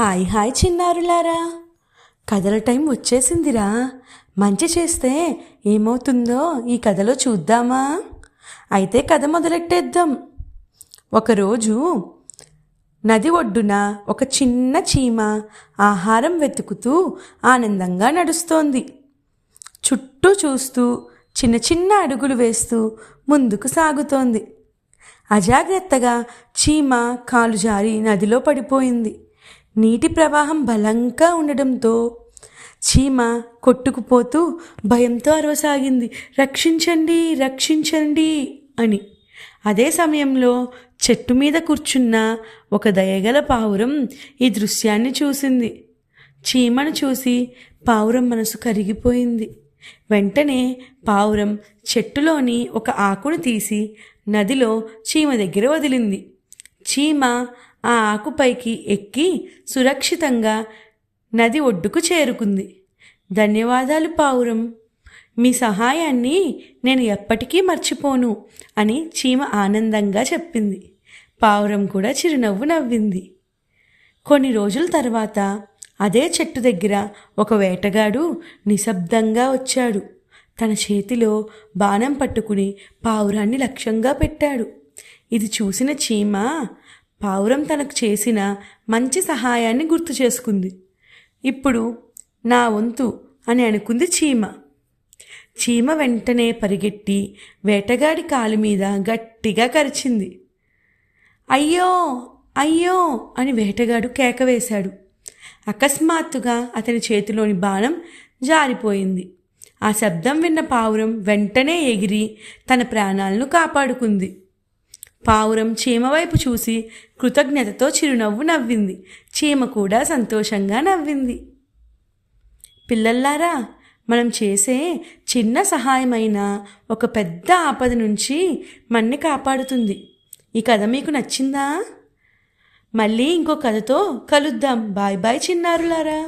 Hi hi చిన్నారులారా, కథల time వచ్చేసిందిరా. మంచి చేస్తే ఏమవుతుందో ఈ కథలో చూద్దామా? అయితే కథ మొదలెట్టేద్దాం. ఒకరోజు నది ఒడ్డున ఒక చిన్న చీమ ఆహారం వెతుకుతూ ఆనందంగా నడుస్తోంది. చుట్టూ చూస్తూ చిన్న చిన్న అడుగులు వేస్తూ ముందుకు సాగుతోంది. అజాగ్రత్తగా చీమ కాలు జారి నదిలో పడిపోయింది. నీటి ప్రవాహం బలంగా ఉండడంతో చీమ కొట్టుకుపోతూ భయంతో అరవసాగింది, రక్షించండి రక్షించండి అని. అదే సమయంలో చెట్టు మీద కూర్చున్న ఒక దయగల పావురం ఈ దృశ్యాన్ని చూసింది. చీమను చూసి పావురం మనసు కరిగిపోయింది. వెంటనే పావురం చెట్టులోని ఒక ఆకును తీసి నదిలో చీమ దగ్గర వదిలింది. చీమ ఆ ఆకుపైకి ఎక్కి సురక్షితంగా నది ఒడ్డుకు చేరుకుంది. ధన్యవాదాలు పావురం, మీ సహాయాన్ని నేను ఎప్పటికీ మర్చిపోను అని చీమ ఆనందంగా చెప్పింది. పావురం కూడా చిరునవ్వు నవ్వింది. కొన్ని రోజుల తర్వాత అదే చెట్టు దగ్గర ఒక వేటగాడు నిశ్శబ్దంగా వచ్చాడు. తన చేతిలో బాణం పట్టుకుని పావురాన్ని లక్ష్యంగా పెట్టాడు. ఇది చూసిన చీమ పావురం తనకు చేసిన మంచి సహాయాన్ని గుర్తు చేసుకుంది. ఇప్పుడు నా వంతు అని అనుకుంది చీమ. చీమ వెంటనే పరిగెట్టి వేటగాడి కాలు మీద గట్టిగా కరిచింది. అయ్యో అయ్యో అని వేటగాడు కేక వేశాడు. అకస్మాత్తుగా అతని చేతిలోని బాణం జారిపోయింది. ఆ శబ్దం విన్న పావురం వెంటనే ఎగిరి తన ప్రాణాలను కాపాడుకుంది. పావురం చీమ వైపు చూసి కృతజ్ఞతతో చిరునవ్వు నవ్వింది. చీమ కూడా సంతోషంగా నవ్వింది. పిల్లల్లారా, మనం చేసే చిన్న సహాయమైన ఒక పెద్ద ఆపద నుంచి మన్ని కాపాడుతుంది. ఈ కథ మీకు నచ్చిందా? మళ్ళీ ఇంకో కథతో కలుద్దాం. Bye bye చిన్నారులారా.